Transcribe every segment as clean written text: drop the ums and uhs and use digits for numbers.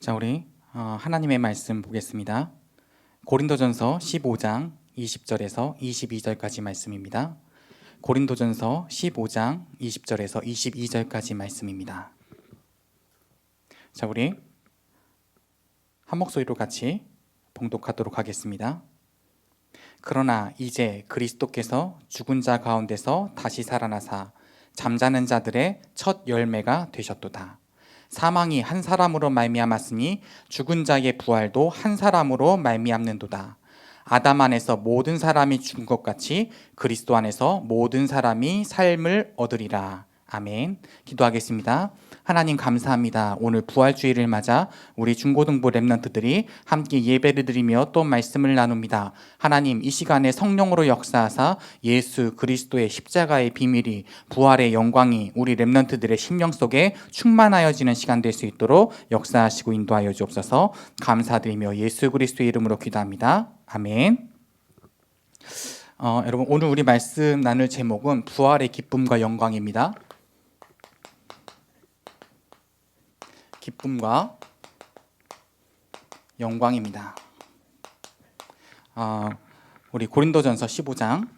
자, 우리 하나님의 말씀 보겠습니다. 고린도전서 15장 20절에서 22절까지 말씀입니다. 고린도전서 15장 20절에서 22절까지 말씀입니다. 자, 우리 한 목소리로 같이 봉독하도록 하겠습니다. 그러나 이제 그리스도께서 죽은 자 가운데서 다시 살아나사 잠자는 자들의 첫 열매가 되셨도다. 사망이 한 사람으로 말미암았으니 죽은 자의 부활도 한 사람으로 말미암는도다. 아담 안에서 모든 사람이 죽은 것 같이 그리스도 안에서 모든 사람이 삶을 얻으리라. 아멘. 기도하겠습니다. 하나님 감사합니다. 오늘 부활주의를 맞아 우리 중고등부 렘넌트들이 함께 예배를 드리며 또 말씀을 나눕니다. 하나님, 이 시간에 성령으로 역사하사 예수 그리스도의 십자가의 비밀이, 부활의 영광이 우리 렘넌트들의 심령 속에 충만하여지는 시간 될 수 있도록 역사하시고 인도하여 주옵소서. 감사드리며 예수 그리스도의 이름으로 기도합니다. 아멘. 여러분, 오늘 우리 말씀 나눌 제목은 부활의 기쁨과 영광입니다. 기쁨과 영광입니다. 우리 고린도전서 15장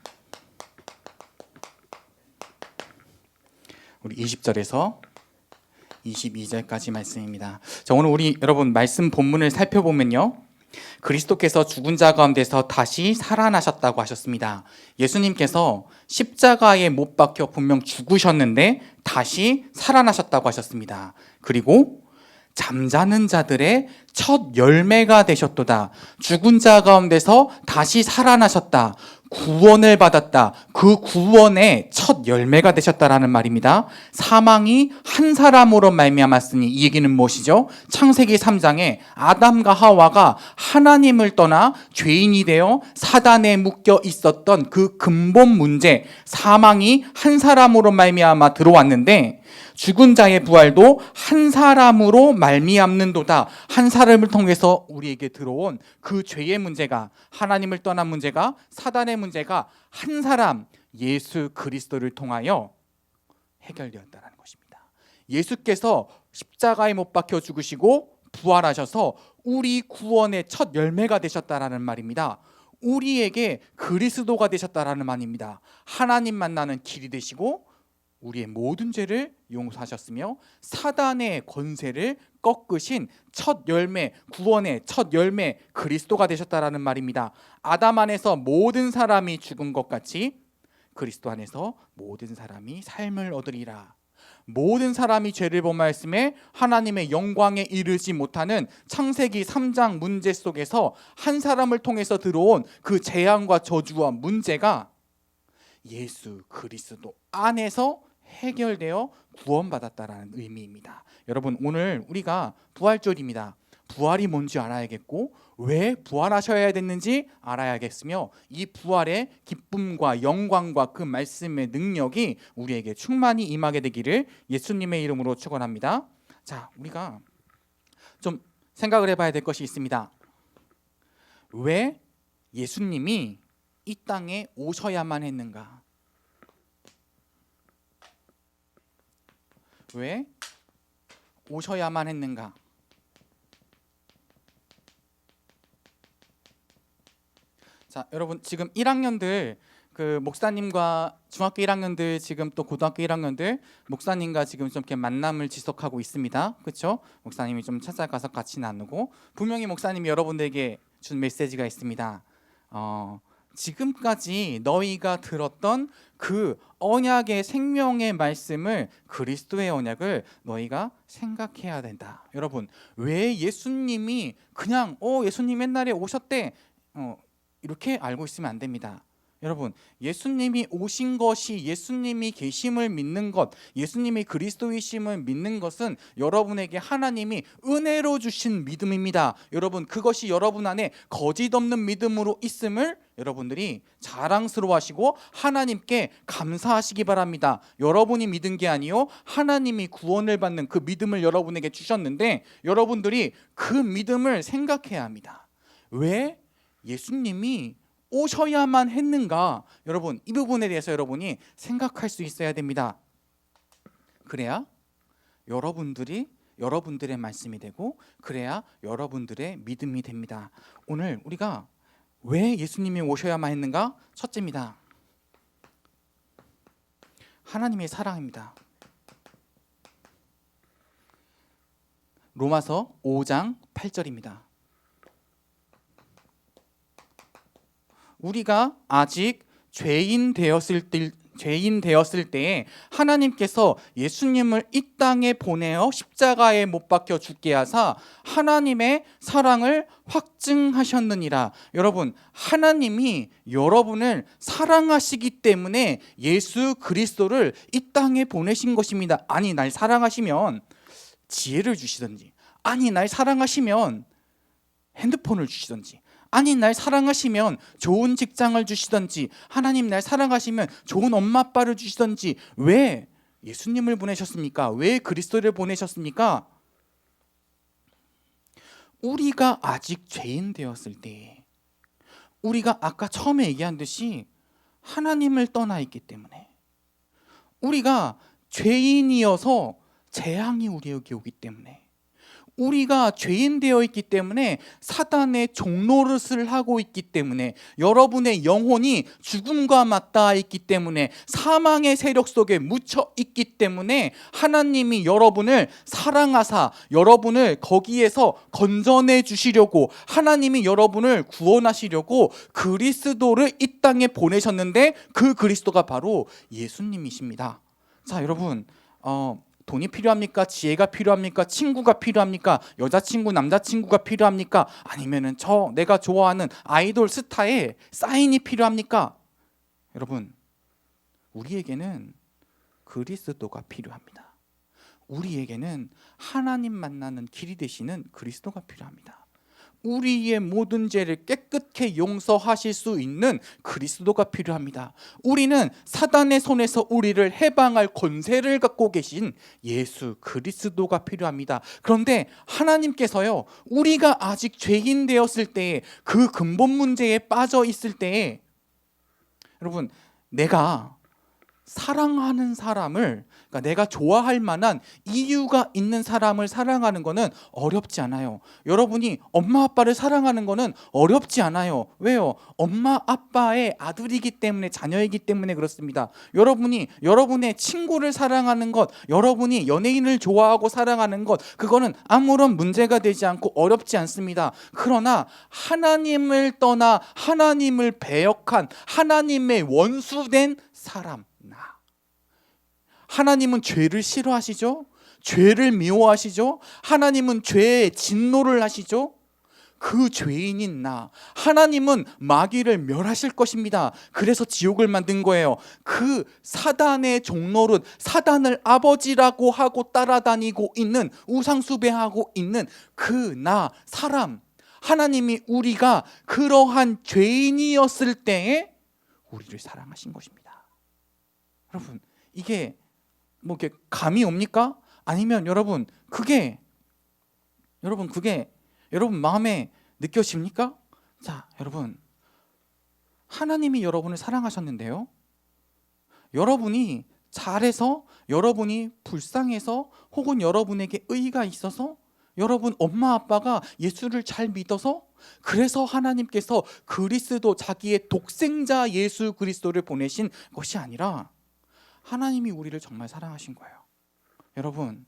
우리 20절에서 22절까지 말씀입니다. 자, 오늘 우리 여러분 말씀 본문을 살펴보면요, 그리스도께서 죽은 자 가운데서 다시 살아나셨다고 하셨습니다. 예수님께서 십자가에 못 박혀 분명 죽으셨는데 다시 살아나셨다고 하셨습니다. 그리고 잠자는 자들의 첫 열매가 되셨도다. 죽은 자 가운데서 다시 살아나셨다. 구원을 받았다. 그 구원의 첫 열매가 되셨다라는 말입니다. 사망이 한 사람으로 말미암았으니, 이 얘기는 무엇이죠? 창세기 3장에 아담과 하와가 하나님을 떠나 죄인이 되어 사단에 묶여 있었던 그 근본 문제, 사망이 한 사람으로 말미암아 들어왔는데 죽은 자의 부활도 한 사람으로 말미암는도다. 한 사람을 통해서 우리에게 들어온 그 죄의 문제가, 하나님을 떠난 문제가, 사단의 문제가 한 사람 예수 그리스도를 통하여 해결되었다는 것입니다. 예수께서 십자가에 못 박혀 죽으시고 부활하셔서 우리 구원의 첫 열매가 되셨다라는 말입니다. 우리에게 그리스도가 되셨다라는 말입니다. 하나님 만나는 길이 되시고 우리의 모든 죄를 용서하셨으며 사단의 권세를 꺾으신 첫 열매, 구원의 첫 열매 그리스도가 되셨다라는 말입니다. 아담 안에서 모든 사람이 죽은 것 같이 그리스도 안에서 모든 사람이 삶을 얻으리라. 모든 사람이 죄를 범하였음에 하나님의 영광에 이르지 못하는 창세기 3장 문제 속에서 한 사람을 통해서 들어온 그 재앙과 저주와 문제가 예수 그리스도 안에서 해결되어 구원받았다라는 의미입니다. 여러분, 오늘 우리가 부활절입니다. 부활이 뭔지 알아야겠고 왜 부활하셔야 됐는지 알아야겠으며 이 부활의 기쁨과 영광과 그 말씀의 능력이 우리에게 충만히 임하게 되기를 예수님의 이름으로 축원합니다. 자, 우리가 좀 생각을 해봐야 될 것이 있습니다. 왜 예수님이 이 땅에 오셔야만 했는가? 왜 오셔야만 했는가? 자, 여러분, 지금 1학년들 그 목사님과 중학교 1학년들, 지금 또 고등학교 1학년들 목사님과 지금 좀 이렇게 만남을 지속하고 있습니다. 그렇죠? 목사님이 좀 찾아가서 같이 나누고, 분명히 목사님이 여러분들에게 준 메시지가 있습니다. 지금까지 너희가 들었던 그 언약의 생명의 말씀을, 그리스도의 언약을 너희가 생각해야 된다. 여러분, 왜 예수님이 그냥 예수님 옛날에 오셨대 이렇게 알고 있으면 안 됩니다. 여러분, 예수님이 오신 것이, 예수님이 계심을 믿는 것, 예수님이 그리스도이심을 믿는 것은 여러분에게 하나님이 은혜로 주신 믿음입니다. 여러분, 그것이 여러분 안에 거짓 없는 믿음으로 있음을 여러분들이 자랑스러워하시고 하나님께 감사하시기 바랍니다. 여러분이 믿은 게 아니요, 하나님이 구원을 받는 그 믿음을 여러분에게 주셨는데 여러분들이 그 믿음을 생각해야 합니다. 왜 예수님이 오셔야만 했는가? 여러분, 이 부분에 대해서 여러분이 생각할 수 있어야 됩니다. 그래야 여러분들이 여러분들의 말씀이 되고 그래야 여러분들의 믿음이 됩니다. 오늘 우리가 왜 예수님이 오셔야만 했는가? 첫째입니다. 하나님의 사랑입니다. 로마서 5장 8절입니다. 우리가 아직 죄인 되었을 때에 하나님께서 예수님을 이 땅에 보내어 십자가에 못 박혀 죽게 하사 하나님의 사랑을 확증하셨느니라. 여러분, 하나님이 여러분을 사랑하시기 때문에 예수 그리스도를 이 땅에 보내신 것입니다. 아니, 날 사랑하시면 지혜를 주시든지, 아니 날 사랑하시면 핸드폰을 주시든지, 아니 날 사랑하시면 좋은 직장을 주시든지, 하나님 날 사랑하시면 좋은 엄마 아빠를 주시든지, 왜 예수님을 보내셨습니까? 왜 그리스도를 보내셨습니까? 우리가 아직 죄인 되었을 때, 우리가 아까 처음에 얘기한 듯이 하나님을 떠나 있기 때문에, 우리가 죄인이어서 재앙이 우리에게 오기 때문에, 우리가 죄인 되어 있기 때문에 사단의 종노릇을 하고 있기 때문에, 여러분의 영혼이 죽음과 맞닿아 있기 때문에, 사망의 세력 속에 묻혀 있기 때문에 하나님이 여러분을 사랑하사 여러분을 거기에서 건져내 주시려고, 하나님이 여러분을 구원하시려고 그리스도를 이 땅에 보내셨는데, 그 그리스도가 바로 예수님이십니다. 자, 여러분, 돈이 필요합니까? 지혜가 필요합니까? 친구가 필요합니까? 여자친구, 남자친구가 필요합니까? 아니면은 내가 좋아하는 아이돌 스타의 사인이 필요합니까? 여러분, 우리에게는 그리스도가 필요합니다. 우리에게는 하나님 만나는 길이 되시는 그리스도가 필요합니다. 우리의 모든 죄를 깨끗게 용서하실 수 있는 그리스도가 필요합니다. 우리는 사단의 손에서 우리를 해방할 권세를 갖고 계신 예수 그리스도가 필요합니다. 그런데 하나님께서요, 우리가 아직 죄인 되었을 때에, 그 근본 문제에 빠져 있을 때에, 여러분, 내가 사랑하는 사람을, 그러니까 내가 좋아할 만한 이유가 있는 사람을 사랑하는 거는 어렵지 않아요. 여러분이 엄마 아빠를 사랑하는 거는 어렵지 않아요. 왜요? 엄마 아빠의 아들이기 때문에, 자녀이기 때문에 그렇습니다. 여러분이 여러분의 친구를 사랑하는 것, 여러분이 연예인을 좋아하고 사랑하는 것, 그거는 아무런 문제가 되지 않고 어렵지 않습니다. 그러나 하나님을 떠나 하나님을 배역한, 하나님의 원수된 사람, 하나님은 죄를 싫어하시죠? 죄를 미워하시죠? 하나님은 죄에 진노를 하시죠? 그 죄인인 나, 하나님은 마귀를 멸하실 것입니다. 그래서 지옥을 만든 거예요. 그 사단의 종노릇, 사단을 아버지라고 하고 따라다니고 있는, 우상숭배하고 있는 그 나, 사람, 하나님이 우리가 그러한 죄인이었을 때에 우리를 사랑하신 것입니다. 여러분, 이게 뭐 이렇게 감이 옵니까? 아니면 여러분 그게 여러분 마음에 느껴집니까? 자, 여러분, 하나님이 여러분을 사랑하셨는데요, 여러분이 잘해서, 여러분이 불쌍해서, 혹은 여러분에게 의의가 있어서, 여러분 엄마 아빠가 예수를 잘 믿어서, 그래서 하나님께서 그리스도, 자기의 독생자 예수 그리스도를 보내신 것이 아니라 하나님이 우리를 정말 사랑하신 거예요. 여러분,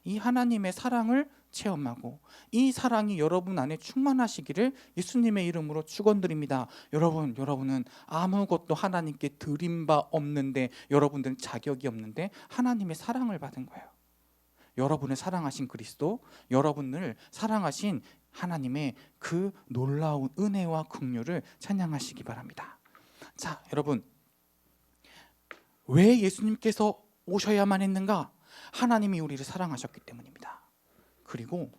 이 하나님의 사랑을 체험하고 이 사랑이 여러분 안에 충만하시기를 예수님의 이름으로 축원드립니다. 여러분은 아무것도 하나님께 드린 바 없는데, 여러분들은 자격이 없는데 하나님의 사랑을 받은 거예요. 여러분을 사랑하신 그리스도, 여러분을 사랑하신 하나님의 그 놀라운 은혜와 긍휼을 찬양하시기 바랍니다. 자, 여러분, 왜 예수님께서 오셔야만 했는가? 하나님이 우리를 사랑하셨기 때문입니다. 그리고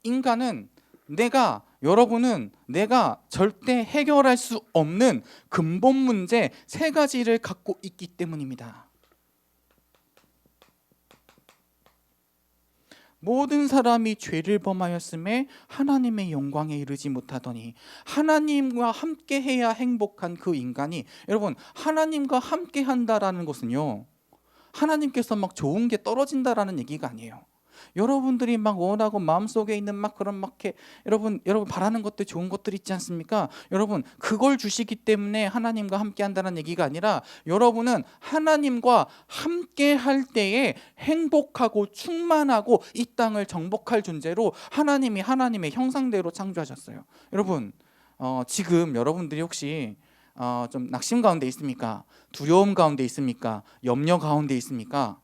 인간은, 여러분은 내가 절대 해결할 수 없는 근본 문제 3가지를 갖고 있기 때문입니다. 모든 사람이 죄를 범하였음에 하나님의 영광에 이르지 못하더니, 하나님과 함께 해야 행복한 그 인간이, 여러분 하나님과 함께 한다라는 것은요, 하나님께서 막 좋은 게 떨어진다라는 얘기가 아니에요. 여러분들이 막 원하고 마음속에 있는 막 그런 막 이렇게 여러분 바라는 것들, 좋은 것들 있지 않습니까? 여러분 그걸 주시기 때문에 하나님과 함께 한다는 얘기가 아니라, 여러분은 하나님과 함께 할 때에 행복하고 충만하고 이 땅을 정복할 존재로 하나님이 하나님의 형상대로 창조하셨어요. 여러분 지금 여러분들이 혹시 좀 낙심 가운데 있습니까? 두려움 가운데 있습니까? 염려 가운데 있습니까?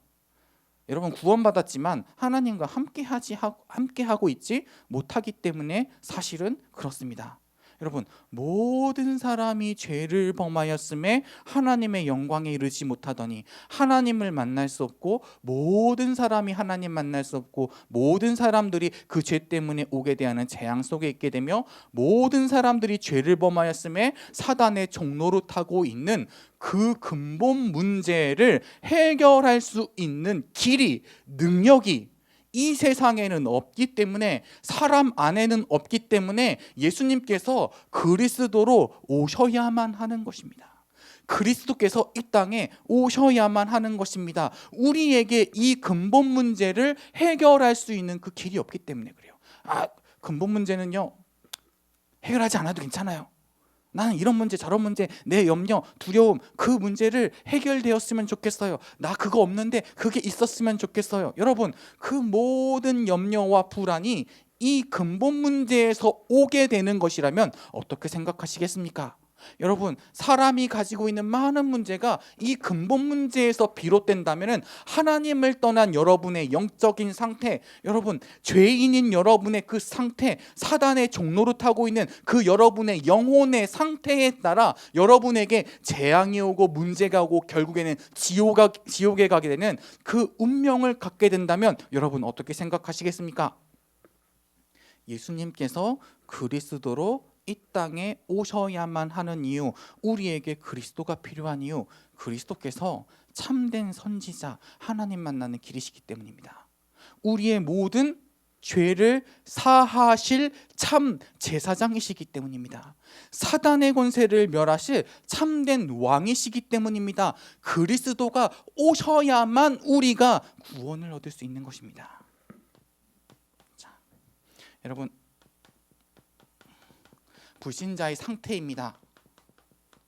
여러분 구원받았지만 하나님과 함께 하고 있지 못하기 때문에 사실은 그렇습니다. 여러분 모든 사람이 죄를 범하였음에 하나님의 영광에 이르지 못하더니, 하나님을 만날 수 없고 모든 사람이 하나님 만날 수 없고 모든 사람들이 그 죄 때문에 오게 대하는 재앙 속에 있게 되며, 모든 사람들이 죄를 범하였음에 사단의 종로로 타고 있는 그 근본 문제를 해결할 수 있는 길이, 능력이 이 세상에는 없기 때문에, 사람 안에는 없기 때문에 예수님께서 그리스도로 오셔야만 하는 것입니다. 그리스도께서 이 땅에 오셔야만 하는 것입니다. 우리에게 이 근본 문제를 해결할 수 있는 그 길이 없기 때문에 그래요. 근본 문제는요, 해결하지 않아도 괜찮아요. 나는 이런 문제 저런 문제, 내 염려 두려움, 그 문제를 해결되었으면 좋겠어요. 나 그거 없는데 그게 있었으면 좋겠어요. 여러분 그 모든 염려와 불안이 이 근본 문제에서 오게 되는 것이라면 어떻게 생각하시겠습니까? 여러분 사람이 가지고 있는 많은 문제가 이 근본 문제에서 비롯된다면, 하나님을 떠난 여러분의 영적인 상태, 여러분 죄인인 여러분의 그 상태, 사단의 종로를 타고 있는 그 여러분의 영혼의 상태에 따라 여러분에게 재앙이 오고 문제가 오고 결국에는 지옥에 가게 되는 그 운명을 갖게 된다면 여러분 어떻게 생각하시겠습니까? 예수님께서 그리스도로 이 땅에 오셔야만 하는 이유, 우리에게 그리스도가 필요한 이유, 그리스도께서 참된 선지자, 하나님 만나는 길이시기 때문입니다. 우리의 모든 죄를 사하실 참 제사장이시기 때문입니다. 사단의 권세를 멸하실 참된 왕이시기 때문입니다. 그리스도가 오셔야만 우리가 구원을 얻을 수 있는 것입니다. 자, 여러분 불신자의 상태입니다.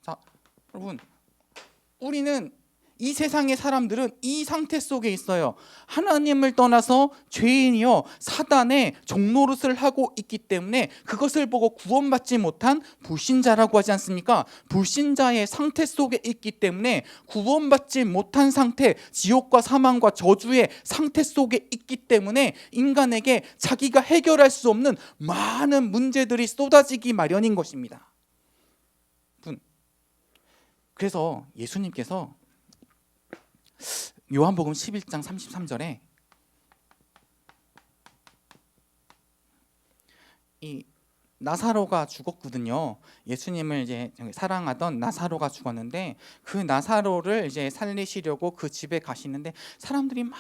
자, 여러분 우리는, 이 세상의 사람들은 이 상태 속에 있어요. 하나님을 떠나서 죄인이요 사단의 종노릇을 하고 있기 때문에 그것을 보고 구원받지 못한 불신자라고 하지 않습니까? 불신자의 상태 속에 있기 때문에 구원받지 못한 상태, 지옥과 사망과 저주의 상태 속에 있기 때문에 인간에게 자기가 해결할 수 없는 많은 문제들이 쏟아지기 마련인 것입니다. 그래서 예수님께서 요한복음 11장 33절에 이 나사로가 죽었거든요. 예수님을 이제 사랑하던 나사로가 죽었는데, 그 나사로를 이제 살리시려고 그 집에 가시는데 사람들이 막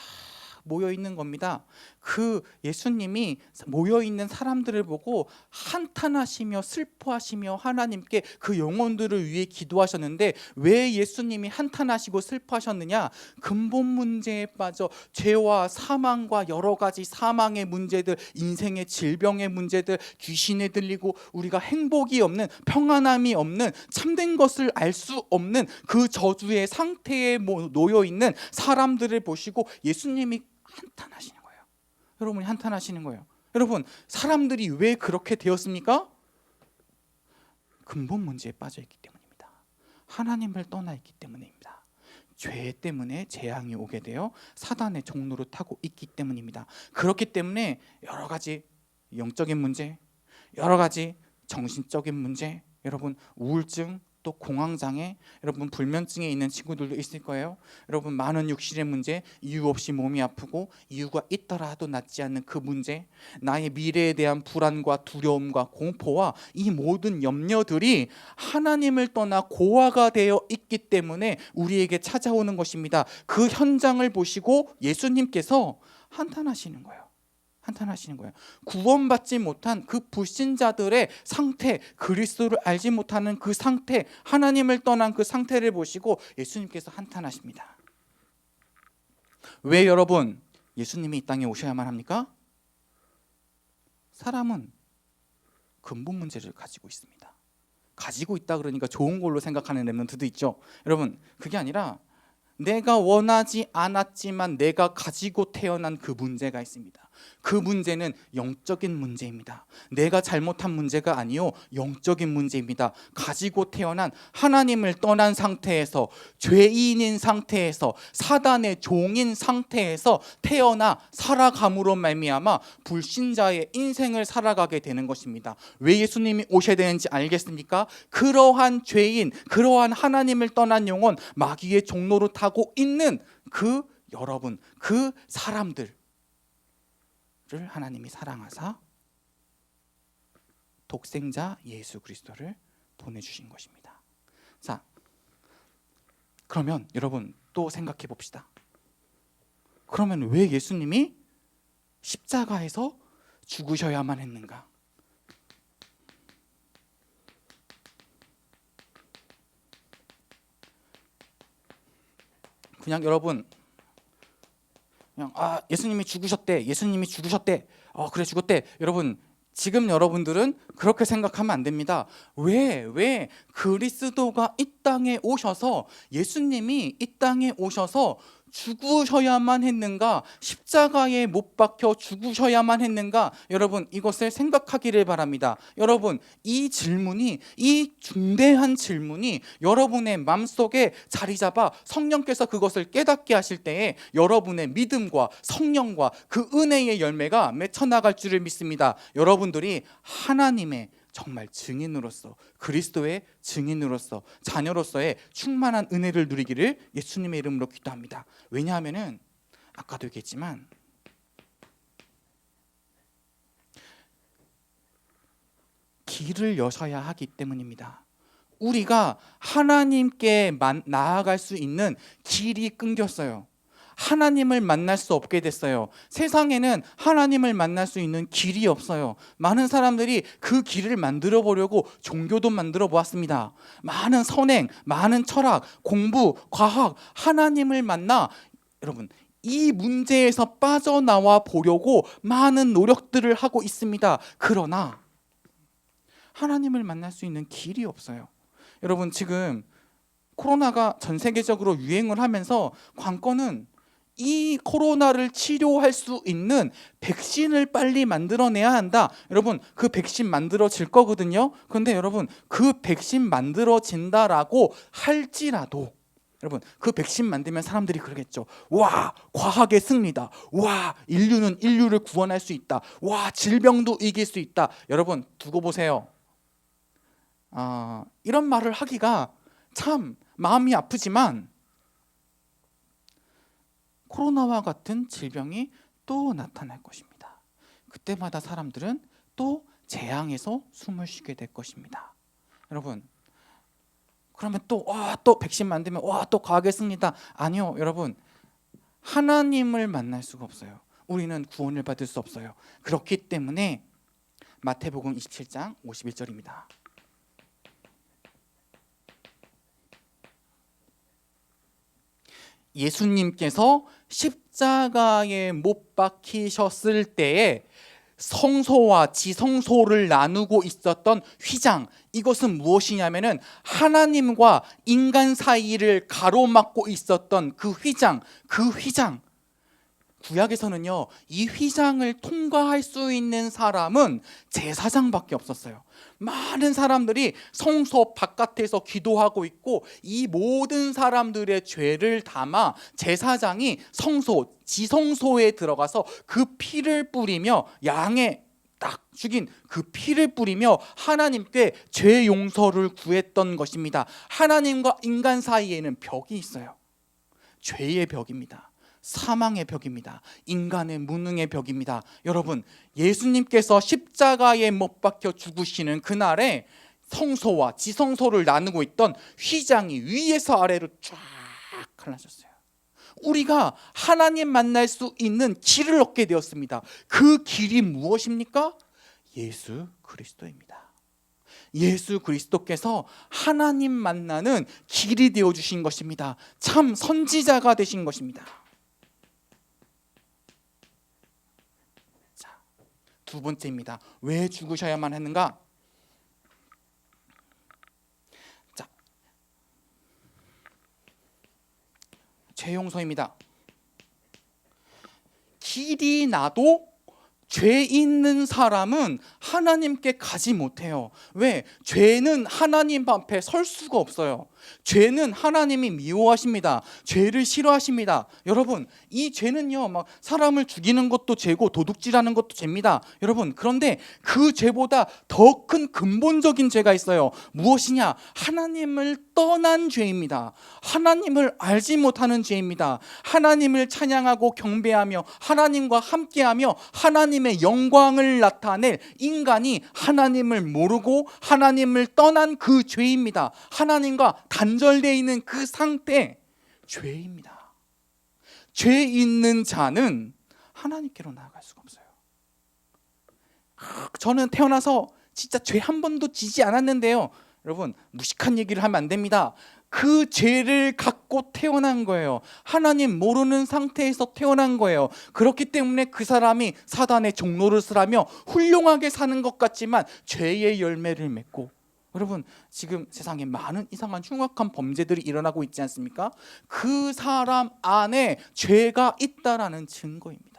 모여 있는 겁니다. 그 예수님이 모여 있는 사람들을 보고 한탄하시며 슬퍼하시며 하나님께 그 영혼들을 위해 기도하셨는데, 왜 예수님이 한탄하시고 슬퍼하셨느냐? 근본 문제에 빠져 죄와 사망과 여러 가지 사망의 문제들, 인생의 질병의 문제들, 귀신에 들리고 우리가 행복이 없는, 평안함이 없는, 참된 것을 알 수 없는 그 저주의 상태에 놓여 있는 사람들을 보시고 예수님이 한탄하시는 거예요. 여러분이 한탄하시는 거예요. 여러분 사람들이 왜 그렇게 되었습니까? 근본 문제에 빠져 있기 때문입니다. 하나님을 떠나 있기 때문입니다. 죄 때문에 재앙이 오게 되어 사단의 종로를 타고 있기 때문입니다. 그렇기 때문에 여러 가지 영적인 문제, 여러 가지 정신적인 문제, 여러분 우울증, 또 공황장애, 여러분 불면증에 있는 친구들도 있을 거예요. 여러분 많은 육신의 문제, 이유 없이 몸이 아프고 이유가 있더라도 낫지 않는 그 문제, 나의 미래에 대한 불안과 두려움과 공포와 이 모든 염려들이 하나님을 떠나 고아가 되어 있기 때문에 우리에게 찾아오는 것입니다. 그 현장을 보시고 예수님께서 한탄하시는 거예요. 한탄하시는 거예요. 구원받지 못한 그 불신자들의 상태, 그리스도를 알지 못하는 그 상태, 하나님을 떠난 그 상태를 보시고 예수님께서 한탄하십니다. 왜 여러분 예수님이 이 땅에 오셔야만 합니까? 사람은 근본 문제를 가지고 있습니다. 가지고 있다 그러니까 좋은 걸로 생각하는 렘넌트도 있죠. 여러분, 그게 아니라 내가 원하지 않았지만 내가 가지고 태어난 그 문제가 있습니다. 그 문제는 영적인 문제입니다. 내가 잘못한 문제가 아니요, 영적인 문제입니다. 가지고 태어난, 하나님을 떠난 상태에서, 죄인인 상태에서, 사단의 종인 상태에서 태어나 살아감으로 말미암아 불신자의 인생을 살아가게 되는 것입니다. 왜 예수님이 오셔야 되는지 알겠습니까? 그러한 죄인, 그러한 하나님을 떠난 영혼, 마귀의 종로로 타고 있는 그 여러분, 그 사람들 하나님이 사랑하사 독생자 예수 그리스도를 보내주신 것입니다. 자, 그러면 여러분 또 생각해 봅시다. 그러면 왜 예수님이 십자가에서 죽으셔야만 했는가? 그냥 여러분 그냥 예수님이 죽으셨대. 그래 죽었대. 여러분 지금 여러분들은 그렇게 생각하면 안 됩니다. 왜 그리스도가 이 땅에 오셔서, 예수님이 이 땅에 오셔서 죽으셔야만 했는가? 십자가에 못 박혀 죽으셔야만 했는가? 여러분 이것을 생각하기를 바랍니다. 여러분 이 질문이, 이 중대한 질문이 여러분의 마음속에 자리 잡아 성령께서 그것을 깨닫게 하실 때에 여러분의 믿음과 성령과 그 은혜의 열매가 맺혀 나갈 줄을 믿습니다. 여러분들이 하나님의 정말 증인으로서, 그리스도의 증인으로서, 자녀로서의 충만한 은혜를 누리기를 예수님의 이름으로 기도합니다. 왜냐하면 아까도 얘기했지만 길을 여셔야 하기 때문입니다. 우리가 하나님께 나아갈 수 있는 길이 끊겼어요. 하나님을 만날 수 없게 됐어요. 세상에는 하나님을 만날 수 있는 길이 없어요. 많은 사람들이 그 길을 만들어 보려고 종교도 만들어 보았습니다. 많은 선행, 많은 철학, 공부, 과학, 하나님을 만나 여러분 이 문제에서 빠져나와 보려고 많은 노력들을 하고 있습니다. 그러나 하나님을 만날 수 있는 길이 없어요. 여러분 지금 코로나가 전 세계적으로 유행을 하면서 관건은 이 코로나를 치료할 수 있는 백신을 빨리 만들어내야 한다. 여러분 그 백신 만들어질 거거든요. 그런데 여러분 그 백신 만들어진다라고 할지라도 여러분 그 백신 만들면 사람들이 그러겠죠. 와, 과학의 승리다. 와, 인류는 인류를 구원할 수 있다. 와, 질병도 이길 수 있다. 여러분 두고 보세요. 이런 말을 하기가 참 마음이 아프지만 코로나와 같은 질병이 또 나타날 것입니다. 그때마다 사람들은 또 재앙에서 숨을 쉬게 될 것입니다. 여러분 그러면 또 백신 만들면 또 과학의 승리다. 아니요 여러분, 하나님을 만날 수가 없어요. 우리는 구원을 받을 수 없어요. 그렇기 때문에 마태복음 27장 51절입니다. 예수님께서 십자가에 못 박히셨을 때에 성소와 지성소를 나누고 있었던 휘장, 이것은 무엇이냐면은 하나님과 인간 사이를 가로막고 있었던 그 휘장, 구약에서는요 이 휘장을 통과할 수 있는 사람은 제사장밖에 없었어요. 많은 사람들이 성소 바깥에서 기도하고 있고 이 모든 사람들의 죄를 담아 제사장이 성소, 지성소에 들어가서 그 피를 뿌리며, 양의 딱 죽인 그 피를 뿌리며 하나님께 죄 용서를 구했던 것입니다. 하나님과 인간 사이에는 벽이 있어요. 죄의 벽입니다. 사망의 벽입니다. 인간의 무능의 벽입니다. 여러분 예수님께서 십자가에 못 박혀 죽으시는 그날에 성소와 지성소를 나누고 있던 휘장이 위에서 아래로 쫙 갈라졌어요. 우리가 하나님 만날 수 있는 길을 얻게 되었습니다. 그 길이 무엇입니까? 예수 그리스도입니다. 예수 그리스도께서 하나님 만나는 길이 되어주신 것입니다. 참 선지자가 되신 것입니다. 자, 두 번째입니다. 왜 죽으셔야만 하는가? 자, 죄용서입니다. 길이 나도 죄 있는 사람은 하나님께 가지 못해요. 왜? 죄는 하나님 앞에 설 수가 없어요. 죄는 하나님이 미워하십니다. 죄를 싫어하십니다. 여러분, 이 죄는요, 막 사람을 죽이는 것도 죄고 도둑질하는 것도 죄입니다. 여러분, 그런데 그 죄보다 더 큰 근본적인 죄가 있어요. 무엇이냐? 하나님을 떠난 죄입니다. 하나님을 알지 못하는 죄입니다. 하나님을 찬양하고 경배하며 하나님과 함께하며 하나님의 영광을 나타낼 인간이 하나님을 모르고 하나님을 떠난 그 죄입니다. 하나님과 단절되어 있는 그 상태, 죄입니다. 죄 있는 자는 하나님께로 나아갈 수가 없어요. 저는 태어나서 진짜 죄 한 번도 지지 않았는데요. 여러분, 무식한 얘기를 하면 안 됩니다. 그 죄를 갖고 태어난 거예요. 하나님 모르는 상태에서 태어난 거예요. 그렇기 때문에 그 사람이 사단의 종노릇을 하며 훌륭하게 사는 것 같지만 죄의 열매를 맺고, 여러분, 지금 세상에 많은 이상한 흉악한 범죄들이 일어나고 있지 않습니까? 그 사람 안에 죄가 있다라는 증거입니다.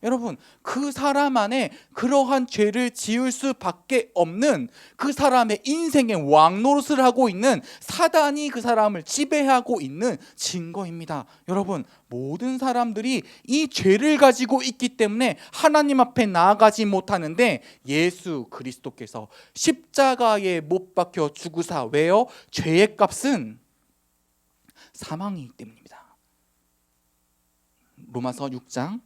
여러분, 그 사람 안에 그러한 죄를 지을 수밖에 없는, 그 사람의 인생의 왕노릇을 하고 있는 사단이 그 사람을 지배하고 있는 증거입니다. 여러분, 모든 사람들이 이 죄를 가지고 있기 때문에 하나님 앞에 나아가지 못하는데, 예수 그리스도께서 십자가에 못 박혀 죽으사, 왜요? 죄의 값은 사망이기 때문입니다. 로마서 6장,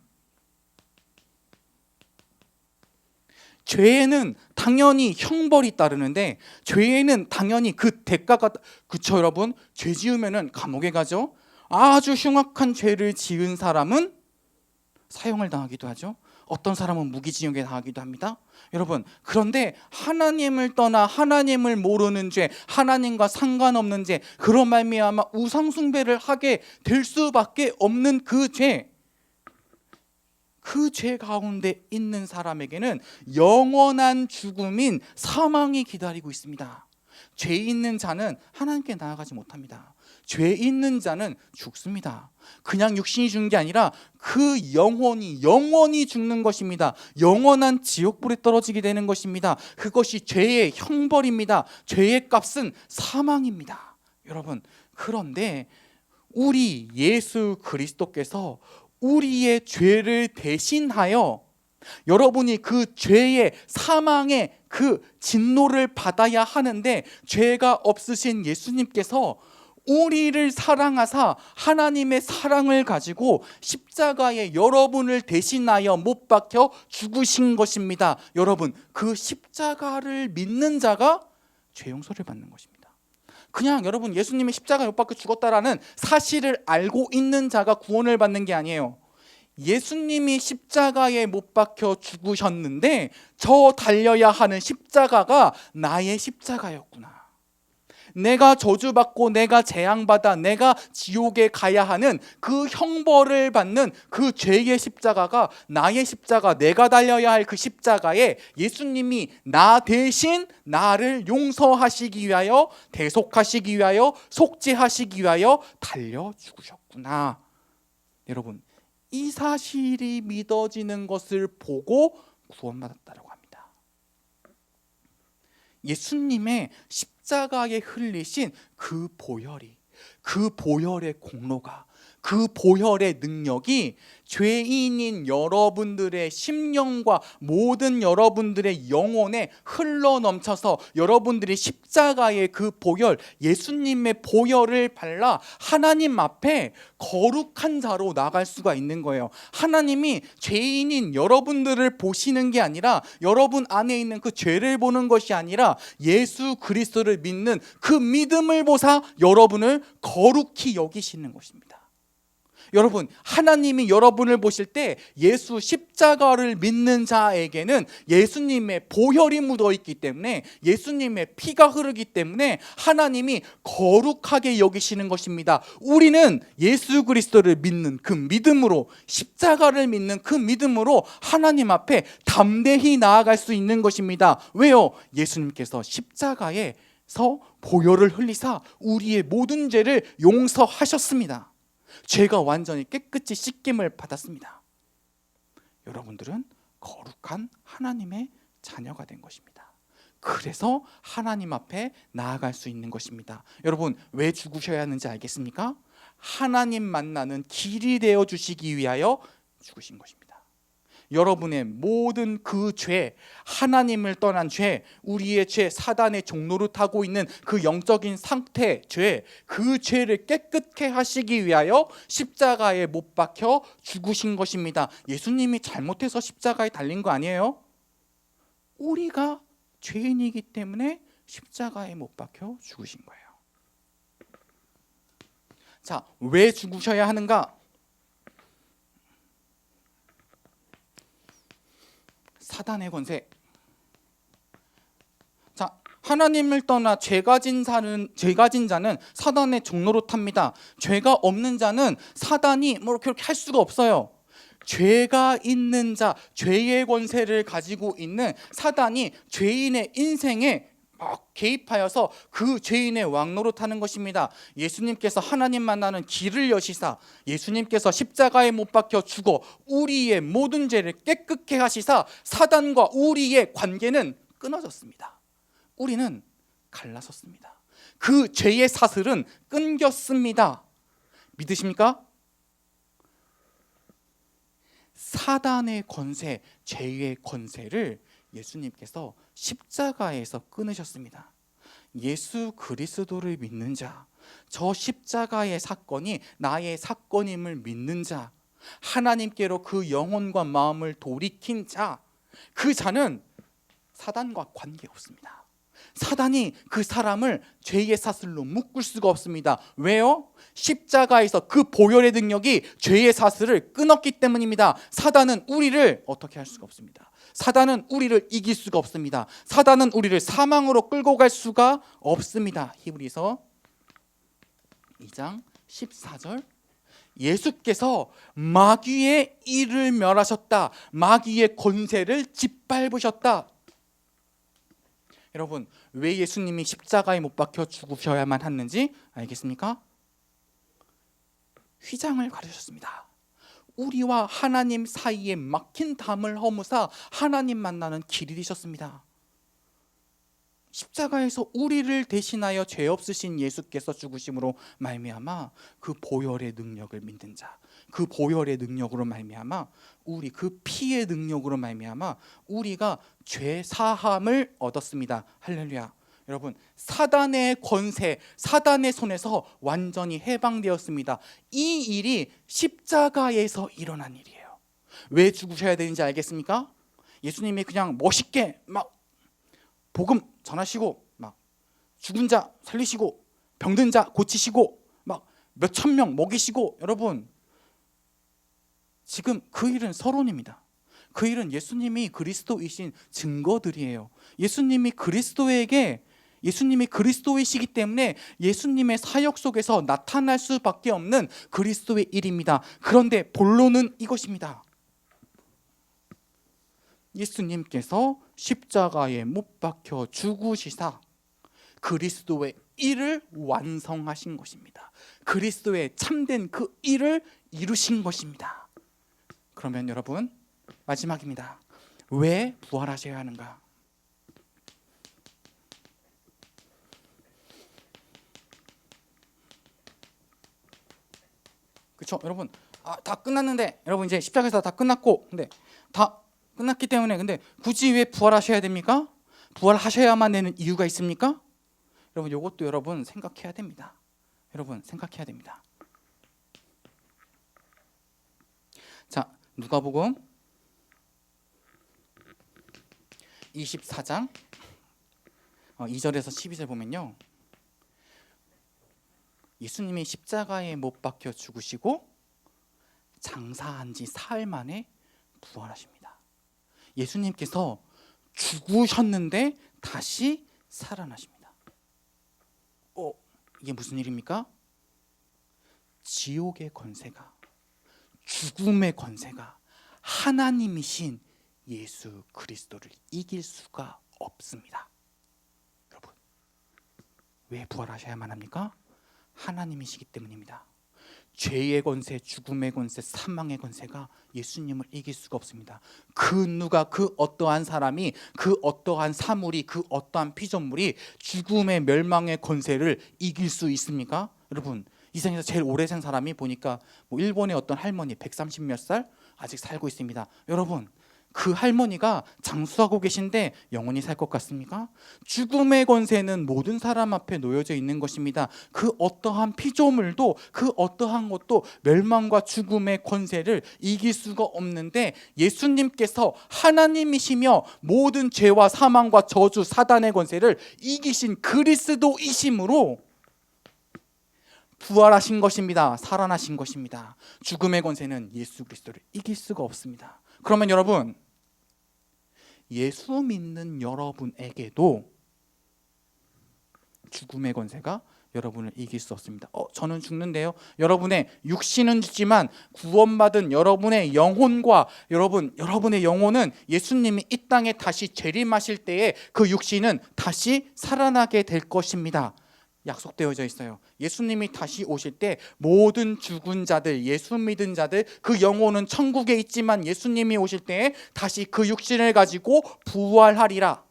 죄에는 당연히 형벌이 따르는데, 죄에는 당연히 그 대가가, 그쵸 여러분? 죄 지으면은 감옥에 가죠. 아주 흉악한 죄를 지은 사람은 사형을 당하기도 하죠. 어떤 사람은 무기징역에 당하기도 합니다. 여러분, 그런데 하나님을 떠나 하나님을 모르는 죄, 하나님과 상관없는 죄, 그런 말미암아 우상 숭배를 하게 될 수밖에 없는 그 죄, 그 죄 가운데 있는 사람에게는 영원한 죽음인 사망이 기다리고 있습니다. 죄 있는 자는 하나님께 나아가지 못합니다. 죄 있는 자는 죽습니다. 그냥 육신이 죽는 게 아니라 그 영원히 죽는 것입니다. 영원한 지옥불에 떨어지게 되는 것입니다. 그것이 죄의 형벌입니다. 죄의 값은 사망입니다. 여러분, 그런데 우리 예수 그리스도께서 우리의 죄를 대신하여, 여러분이 그 죄의 사망의 그 진노를 받아야 하는데, 죄가 없으신 예수님께서 우리를 사랑하사 하나님의 사랑을 가지고 십자가에 여러분을 대신하여 못 박혀 죽으신 것입니다. 여러분, 그 십자가를 믿는 자가 죄 용서를 받는 것입니다. 그냥 여러분, 예수님이 십자가에 못 박혀 죽었다라는 사실을 알고 있는 자가 구원을 받는 게 아니에요. 예수님이 십자가에 못 박혀 죽으셨는데 저 달려야 하는 십자가가 나의 십자가였구나. 내가 저주받고 내가 재앙받아 내가 지옥에 가야 하는 그 형벌을 받는 그 죄의 십자가가 나의 십자가, 내가 달려야 할 그 십자가에 예수님이 나 대신 나를 용서하시기 위하여, 대속하시기 위하여, 속죄하시기 위하여 달려 죽으셨구나. 여러분, 이 사실이 믿어지는 것을 보고 구원받았다고 합니다. 예수님의 십자가에 흘리신 그 보혈이, 그 보혈의 공로가, 그 보혈의 능력이 죄인인 여러분들의 심령과 모든 여러분들의 영혼에 흘러넘쳐서 여러분들이 십자가의 그 보혈, 예수님의 보혈을 발라 하나님 앞에 거룩한 자로 나갈 수가 있는 거예요. 하나님이 죄인인 여러분들을 보시는 게 아니라, 여러분 안에 있는 그 죄를 보는 것이 아니라 예수 그리스도를 믿는 그 믿음을 보사 여러분을 거룩히 여기시는 것입니다. 여러분, 하나님이 여러분을 보실 때 예수 십자가를 믿는 자에게는 예수님의 보혈이 묻어 있기 때문에, 예수님의 피가 흐르기 때문에 하나님이 거룩하게 여기시는 것입니다. 우리는 예수 그리스도를 믿는 그 믿음으로, 십자가를 믿는 그 믿음으로 하나님 앞에 담대히 나아갈 수 있는 것입니다. 왜요? 예수님께서 십자가에서 보혈을 흘리사 우리의 모든 죄를 용서하셨습니다. 죄가 완전히 깨끗이 씻김을 받았습니다. 여러분들은 거룩한 하나님의 자녀가 된 것입니다. 그래서 하나님 앞에 나아갈 수 있는 것입니다. 여러분, 왜 죽으셔야 하는지 알겠습니까? 하나님 만나는 길이 되어 주시기 위하여 죽으신 것입니다. 여러분의 모든 그 죄, 하나님을 떠난 죄, 우리의 죄, 사단의 종로를 타고 있는 그 영적인 상태, 죄, 그 죄를 깨끗게 하시기 위하여 십자가에 못 박혀 죽으신 것입니다. 예수님이 잘못해서 십자가에 달린 거 아니에요? 우리가 죄인이기 때문에 십자가에 못 박혀 죽으신 거예요. 자, 왜 죽으셔야 하는가? 사단의 권세. 자, 하나님을 떠나 죄가 진 자는 사단의 종로로 탑니다. 죄가 없는 자는 사단이 뭐 그렇게 할 수가 없어요. 죄가 있는 자, 죄의 권세를 가지고 있는 사단이 죄인의 인생에 막 개입하여서 그 죄인의 왕노로 타는 것입니다. 예수님께서 하나님 만나는 길을 여시사, 예수님께서 십자가에 못 박혀 죽어 우리의 모든 죄를 깨끗게 하시사 사단과 우리의 관계는 끊어졌습니다. 우리는 갈라섰습니다. 그 죄의 사슬은 끊겼습니다. 믿으십니까? 사단의 권세, 죄의 권세를 예수님께서 십자가에서 끊으셨습니다. 예수 그리스도를 믿는 자, 저 십자가의 사건이 나의 사건임을 믿는 자, 하나님께로 그 영혼과 마음을 돌이킨 자, 그 자는 사단과 관계없습니다. 사단이 그 사람을 죄의 사슬로 묶을 수가 없습니다. 왜요? 십자가에서 그 보혈의 능력이 죄의 사슬을 끊었기 때문입니다. 사단은 우리를 어떻게 할 수가 없습니다. 사단은 우리를 이길 수가 없습니다. 사단은 우리를 사망으로 끌고 갈 수가 없습니다. 히브리서 2장 14절, 예수께서 마귀의 일을 멸하셨다. 마귀의 권세를 짓밟으셨다. 여러분, 왜 예수님이 십자가에 못 박혀 죽으셔야만 했는지 알겠습니까? 휘장을 가르셨습니다. 우리와 하나님 사이에 막힌 담을 허무사 하나님 만나는 길이 되셨습니다. 십자가에서 우리를 대신하여 죄 없으신 예수께서 죽으심으로 말미암아 그 보혈의 능력을 믿는 자, 그 보혈의 능력으로 말미암아 우리 그 피의 능력으로 말미암아 우리가 죄 사함을 얻었습니다. 할렐루야. 여러분, 사단의 권세, 사단의 손에서 완전히 해방되었습니다. 이 일이 십자가에서 일어난 일이에요. 왜 죽으셔야 되는지 알겠습니까? 예수님이 그냥 멋있게 막 복음 전하시고, 막 죽은 자 살리시고, 병든 자 고치시고, 막 몇천 명 먹이시고, 여러분, 지금 그 일은 서론입니다. 그 일은 예수님이 그리스도이신 증거들이에요. 예수님이 그리스도이시기 때문에 예수님의 사역 속에서 나타날 수밖에 없는 그리스도의 일입니다. 그런데 본론은 이것입니다. 예수님께서 십자가에 못 박혀 죽으시사 그리스도의 일을 완성하신 것입니다. 그리스도의 참된 그 일을 이루신 것입니다. 그러면 여러분, 마지막입니다. 왜 부활하셔야 하는가? 그렇죠, 여러분. 다 끝났는데, 여러분 이제 십자가에서 다 끝났고, 근데 다 끝났기 때문에 근데 굳이 왜 부활하셔야 됩니까? 부활하셔야만 되는 이유가 있습니까? 여러분, 이것도 여러분 생각해야 됩니다. 여러분 생각해야 됩니다. 자, 누가복음 24장 2절에서 12절 보면요, 예수님이 십자가에 못 박혀 죽으시고 장사한 지 사흘 만에 부활하십니다. 예수님께서 죽으셨는데 다시 살아나십니다. 이게 무슨 일입니까? 지옥의 권세가, 죽음의 권세가 하나님이신 예수 그리스도를 이길 수가 없습니다. 여러분, 왜 부활하셔야만 합니까? 하나님이시기 때문입니다. 죄의 권세, 죽음의 권세, 사망의 권세가 예수님을 이길 수가 없습니다. 그 누가, 그 어떠한 사람이, 그 어떠한 사물이, 그 어떠한 피조물이 죽음의 멸망의 권세를 이길 수 있습니까? 여러분, 이 세상에서 제일 오래 산 사람이 보니까 일본의 어떤 할머니 130 몇 살 아직 살고 있습니다. 여러분, 그 할머니가 장수하고 계신데 영원히 살 것 같습니까? 죽음의 권세는 모든 사람 앞에 놓여져 있는 것입니다. 그 어떠한 피조물도, 그 어떠한 것도 멸망과 죽음의 권세를 이길 수가 없는데, 예수님께서 하나님이시며 모든 죄와 사망과 저주, 사단의 권세를 이기신 그리스도이심으로 부활하신 것입니다. 살아나신 것입니다. 죽음의 권세는 예수 그리스도를 이길 수가 없습니다. 그러면 여러분, 예수 믿는 여러분에게도 죽음의 권세가 여러분을 이길 수 없습니다. 저는 죽는데요. 여러분의 육신은 죽지만 구원받은 여러분의 영혼과 여러분의 영혼은 예수님이 이 땅에 다시 재림하실 때에 그 육신은 다시 살아나게 될 것입니다. 약속되어져 있어요. 예수님이 다시 오실 때 모든 죽은 자들, 예수 믿은 자들, 그 영혼은 천국에 있지만 예수님이 오실 때 다시 그 육신을 가지고 부활하리라.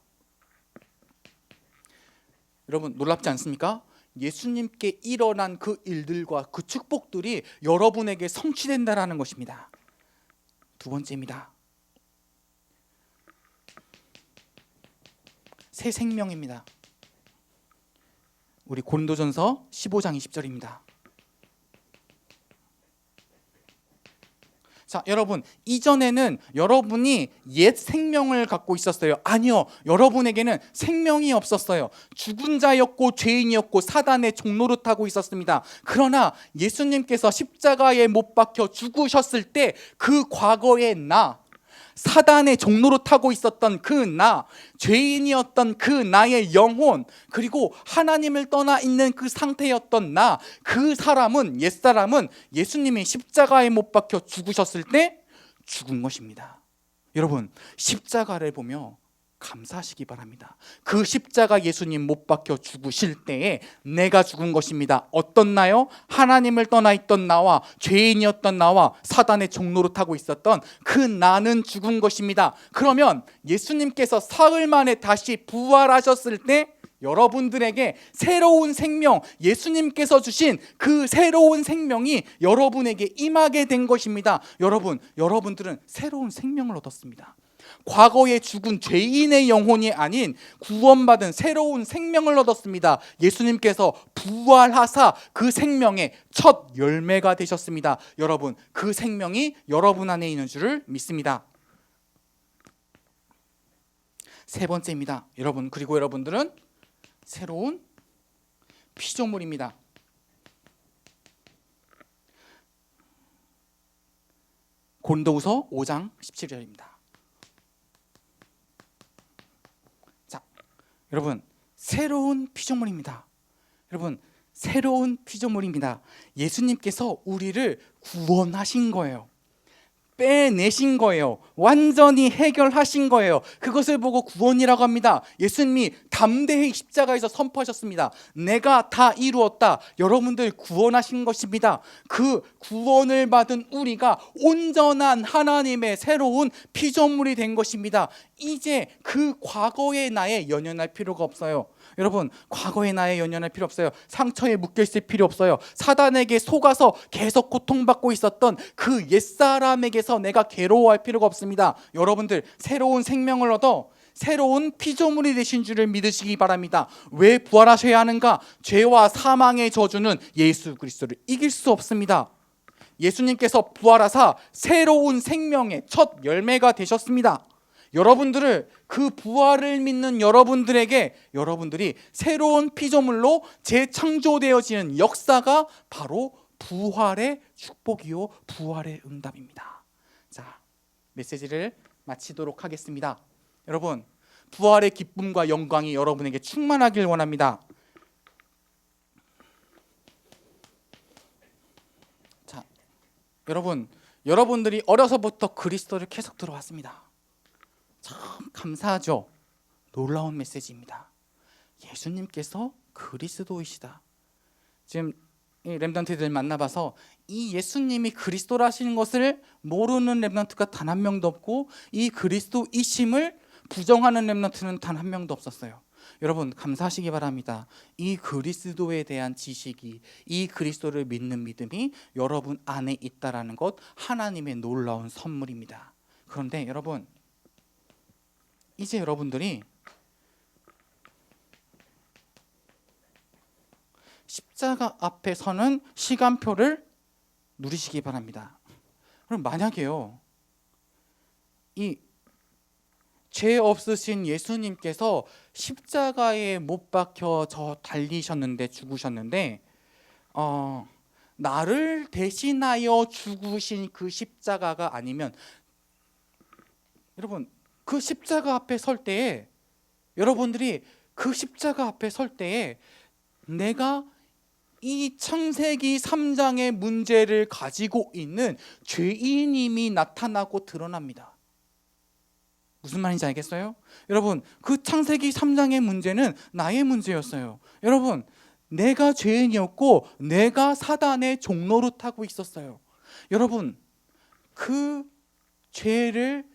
여러분, 놀랍지 않습니까? 예수님께 일어난 그 일들과 그 축복들이 여러분에게 성취된다라는 것입니다. 두 번째입니다. 새 생명입니다. 우리 고린도전서 15장 20절입니다. 자, 여러분, 이전에는 여러분이 옛 생명을 갖고 있었어요. 아니요, 여러분에게는 생명이 없었어요. 죽은 자였고 죄인이었고 사단의 종노릇 하고 있었습니다. 그러나 예수님께서 십자가에 못 박혀 죽으셨을 때 그 과거의 나, 사단의 종로로 타고 있었던 그 나, 죄인이었던 그 나의 영혼, 그리고 하나님을 떠나 있는 그 상태였던 나, 그 사람은, 옛사람은 예수님이 십자가에 못 박혀 죽으셨을 때 죽은 것입니다. 여러분, 십자가를 보며 감사하시기 바랍니다. 그 십자가 예수님 못 박혀 죽으실 때에 내가 죽은 것입니다. 어떤 나요? 하나님을 떠나 있던 나와 죄인이었던 나와 사단의 종로로 타고 있었던 그 나는 죽은 것입니다. 그러면 예수님께서 사흘 만에 다시 부활하셨을 때 여러분들에게 새로운 생명, 예수님께서 주신 그 새로운 생명이 여러분에게 임하게 된 것입니다. 여러분들은 새로운 생명을 얻었습니다. 과거에 죽은 죄인의 영혼이 아닌 구원받은 새로운 생명을 얻었습니다. 예수님께서 부활하사 그 생명의 첫 열매가 되셨습니다. 여러분, 그 생명이 여러분 안에 있는 줄을 믿습니다. 세 번째입니다. 그리고 여러분들은 새로운 피조물입니다. 고린도후서 5장 17절입니다. 여러분, 새로운 피조물입니다. 새로운 피조물입니다. 예수님께서 우리를 구원하신 거예요. 빼내신 거예요. 완전히 해결하신 거예요. 그것을 보고 구원이라고 합니다. 예수님이 담대히 십자가에서 선포하셨습니다. 내가 다 이루었다. 여러분들 구원하신 것입니다. 그 구원을 받은 우리가 온전한 하나님의 새로운 피조물이 된 것입니다. 이제 그 과거의 나에 연연할 필요가 없어요. 여러분, 과거의 나에 연연할 필요 없어요. 상처에 묶여있을 필요 없어요. 사단에게 속아서 계속 고통받고 있었던 그 옛사람에게서 내가 괴로워할 필요가 없습니다. 여러분들, 새로운 생명을 얻어 새로운 피조물이 되신 줄을 믿으시기 바랍니다. 왜 부활하셔야 하는가? 죄와 사망의 저주는 예수 그리스도를 이길 수 없습니다. 예수님께서 부활하사 새로운 생명의 첫 열매가 되셨습니다. 여러분들을, 그 부활을 믿는 여러분들이 새로운 피조물로 재창조되어지는 역사가 바로 부활의 축복이요 부활의 응답입니다. 자, 메시지를 마치도록 하겠습니다. 여러분, 부활의 기쁨과 영광이 여러분에게 충만하길 원합니다. 자, 여러분들이 어려서부터 그리스도를 계속 들어왔습니다. 참 감사하죠. 놀라운 메시지입니다. 예수님께서 그리스도이시다. 지금 이 렘넌트들 만나봐서 이 예수님이 그리스도라시는 것을 모르는 렘넌트가 단 한 명도 없고, 이 그리스도이심을 부정하는 렘넌트는 단 한 명도 없었어요. 여러분 감사하시기 바랍니다. 이 그리스도에 대한 지식이, 이 그리스도를 믿는 믿음이 여러분 안에 있다라는 것, 하나님의 놀라운 선물입니다. 그런데 여러분, 이제 여러분들이 십자가 앞에 서는 시간표를 누리시기 바랍니다. 그럼 만약에요, 이 죄 없으신 예수님께서 십자가에 못 박혀 달리셨는데, 죽으셨는데, 나를 대신하여 죽으신 그 십자가가 아니면, 여러분 그 십자가 앞에 설 때에, 여러분들이 그 십자가 앞에 설 때에 내가 이 창세기 3장의 문제를 가지고 있는 죄인임이 나타나고 드러납니다. 무슨 말인지 알겠어요? 여러분, 그 창세기 3장의 문제는 나의 문제였어요. 여러분, 내가 죄인이었고 내가 사단의 종로로 타고 있었어요. 여러분, 그 죄를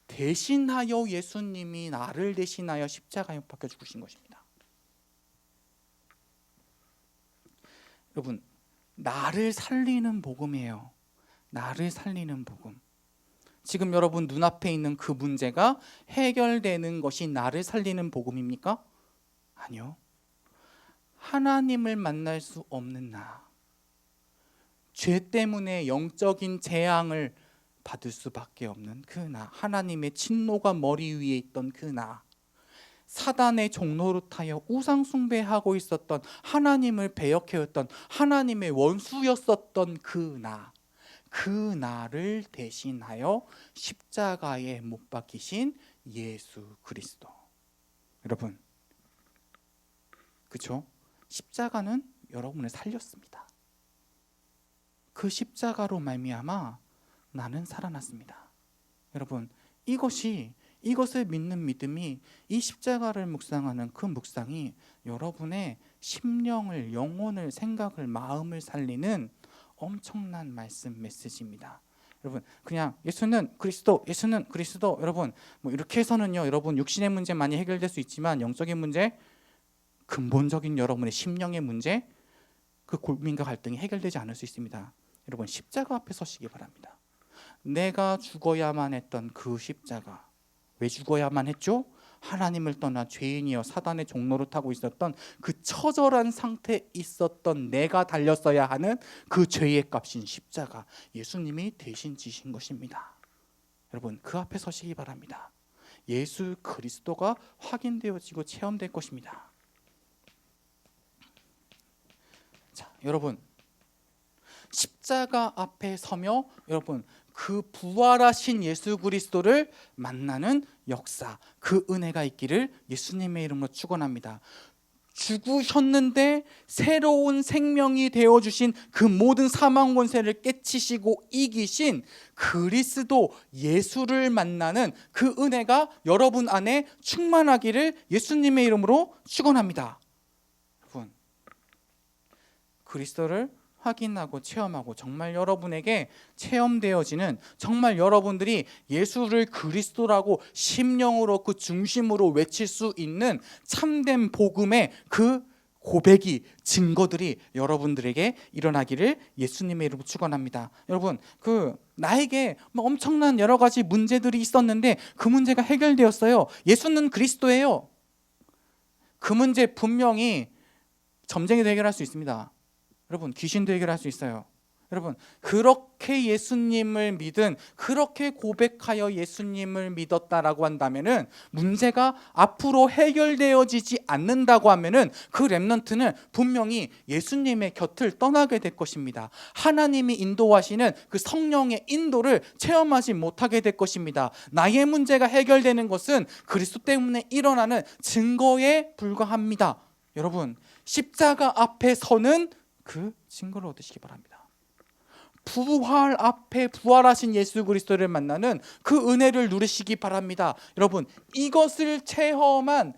대신하여 예수님이 나를 대신하여 십자가에 못 박혀 죽으신 것입니다. 여러분, 나를 살리는 복음이에요. 나를 살리는 복음. 지금 여러분 눈앞에 있는 그 문제가 해결되는 것이 나를 살리는 복음입니까? 아니요. 하나님을 만날 수 없는 나, 죄 때문에 영적인 재앙을 받을 수밖에 없는 그 나, 하나님의 진노가 머리 위에 있던 그 나, 사단의 종로로 타여 우상 숭배하고 있었던, 하나님을 배역해왔던 하나님의 원수였었던 그 나, 그 나를 대신하여 십자가에 못 박히신 예수 그리스도. 여러분, 그렇죠? 십자가는 여러분을 살렸습니다. 그 십자가로 말미암아 나는 살아났습니다. 여러분, 이것을 믿는 믿음이, 이 십자가를 묵상하는 그 묵상이 여러분의 심령을, 영혼을, 생각을, 마음을 살리는 엄청난 말씀 메시지입니다. 여러분, 그냥 예수는 그리스도, 예수는 그리스도, 여러분 뭐 이렇게 해서는요, 여러분 육신의 문제 많이 해결될 수 있지만 영적인 문제, 근본적인 여러분의 심령의 문제, 그 고민과 갈등이 해결되지 않을 수 있습니다. 여러분, 십자가 앞에 서시기 바랍니다. 내가 죽어야만 했던 그 십자가, 왜 죽어야만 했죠? 하나님을 떠나 죄인이여 사단의 종로로 타고 있었던 그 처절한 상태에 있었던 내가 달렸어야 하는 그 죄의 값인 십자가, 예수님이 대신 지신 것입니다. 여러분, 그 앞에 서시기 바랍니다. 예수 그리스도가 확인되어지고 체험될 것입니다. 자, 여러분, 십자가 앞에 서며 여러분 그 부활하신 예수 그리스도를 만나는 역사, 그 은혜가 있기를 예수님의 이름으로 축원합니다. 죽으셨는데 새로운 생명이 되어주신 그 모든 사망 권세를 깨치시고 이기신 그리스도 예수를 만나는 그 은혜가 여러분 안에 충만하기를 예수님의 이름으로 축원합니다. 여러분, 그리스도를 확인하고 체험하고 정말 여러분에게 체험되어지는, 정말 여러분들이 예수를 그리스도라고 심령으로 그 중심으로 외칠 수 있는 참된 복음의 그 고백이, 증거들이 여러분들에게 일어나기를 예수님의 이름으로 축원합니다. 여러분, 나에게 엄청난 여러 가지 문제들이 있었는데 그 문제가 해결되었어요. 예수는 그리스도예요. 그 문제 분명히 점쟁이도 해결할 수 있습니다. 여러분, 귀신도 해결할 수 있어요. 여러분, 그렇게 예수님을 믿은, 그렇게 고백하여 예수님을 믿었다라고 한다면은, 문제가 앞으로 해결되어지지 않는다고 하면은 그 렘넌트는 분명히 예수님의 곁을 떠나게 될 것입니다. 하나님이 인도하시는 그 성령의 인도를 체험하지 못하게 될 것입니다. 나의 문제가 해결되는 것은 그리스도 때문에 일어나는 증거에 불과합니다. 여러분, 십자가 앞에 서는 그 증거를 얻으시기 바랍니다. 부활 앞에 부활하신 예수 그리스도를 만나는 그 은혜를 누리시기 바랍니다. 여러분, 이것을 체험한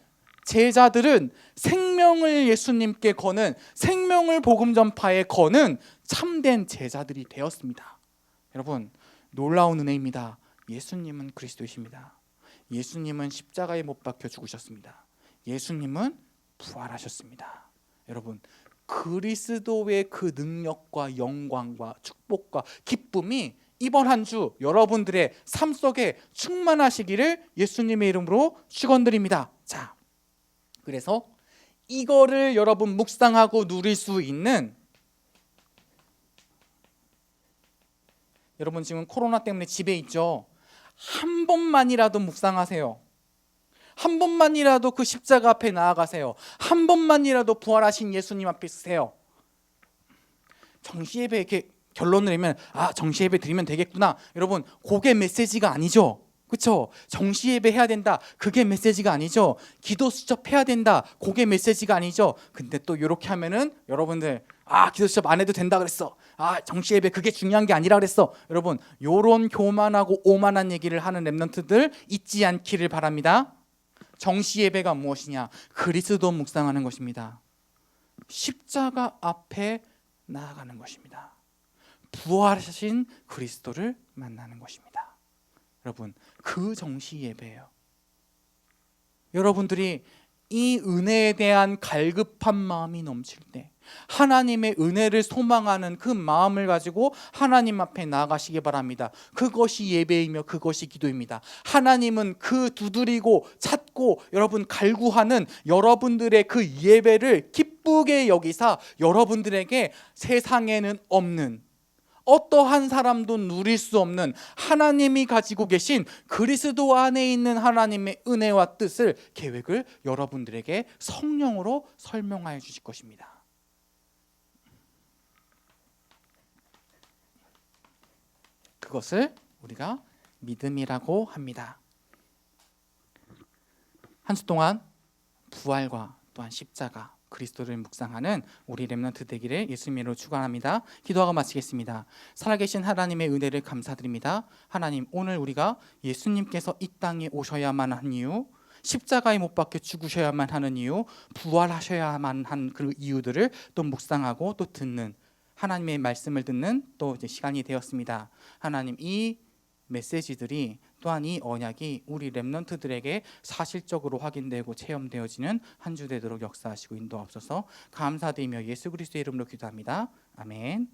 제자들은 생명을 예수님께 거는, 생명을 복음 전파에 거는 참된 제자들이 되었습니다. 여러분, 놀라운 은혜입니다. 예수님은 그리스도이십니다. 예수님은 십자가에 못 박혀 죽으셨습니다. 예수님은 부활하셨습니다. 여러분, 그리스도의 그 능력과 영광과 축복과 기쁨이 이번 한 주 여러분들의 삶 속에 충만하시기를 예수님의 이름으로 축원드립니다. 자, 그래서 이거를 여러분 묵상하고 누릴 수 있는, 여러분 지금 코로나 때문에 집에 있죠? 한 번만이라도 묵상하세요. 한 번만이라도 그 십자가 앞에 나아가세요. 한 번만이라도 부활하신 예수님 앞에 서세요. 정시예배 이렇게 결론을 내면 정시예배 드리면 되겠구나. 여러분, 그게 메시지가 아니죠. 그렇죠? 정시예배 해야 된다. 그게 메시지가 아니죠. 기도 수첩해야 된다. 그게 메시지가 아니죠. 근데 또 이렇게 하면은 여러분들 기도 수첩 안 해도 된다 그랬어. 정시예배 그게 중요한 게 아니라 그랬어. 여러분, 요런 교만하고 오만한 얘기를 하는 렘넌트들 잊지 않기를 바랍니다. 정시 예배가 무엇이냐? 그리스도 묵상하는 것입니다. 십자가 앞에 나아가는 것입니다. 부활하신 그리스도를 만나는 것입니다. 여러분, 그 정시 예배예요. 여러분들이 이 은혜에 대한 갈급한 마음이 넘칠 때, 하나님의 은혜를 소망하는 그 마음을 가지고 하나님 앞에 나아가시기 바랍니다. 그것이 예배이며 그것이 기도입니다. 하나님은 그 두드리고 찾고 여러분 갈구하는 여러분들의 그 예배를 기쁘게 여기사 여러분들에게 세상에는 없는, 어떠한 사람도 누릴 수 없는 하나님이 가지고 계신 그리스도 안에 있는 하나님의 은혜와 뜻을, 계획을 여러분들에게 성령으로 설명하여 주실 것입니다. 그것을 우리가 믿음이라고 합니다. 한 주 동안 부활과 또한 십자가, 그리스도를 묵상하는 우리 렘넌트 되기를 예수님으로 축원합니다. 기도하고 마치겠습니다. 살아계신 하나님의 은혜를 감사드립니다. 하나님, 오늘 우리가 예수님께서 이 땅에 오셔야만 한 이유, 십자가에 못 박혀 죽으셔야만 하는 이유, 부활하셔야만 한 그 이유들을 또 묵상하고 또 듣는, 하나님의 말씀을 듣는 또 이제 시간이 되었습니다. 하나님, 이 메시지들이 또한 이 언약이 우리 렘넌트들에게 사실적으로 확인되고 체험되어지는 한 주 되도록 역사하시고 인도하옵소서. 감사드리며 예수 그리스도의 이름으로 기도합니다. 아멘.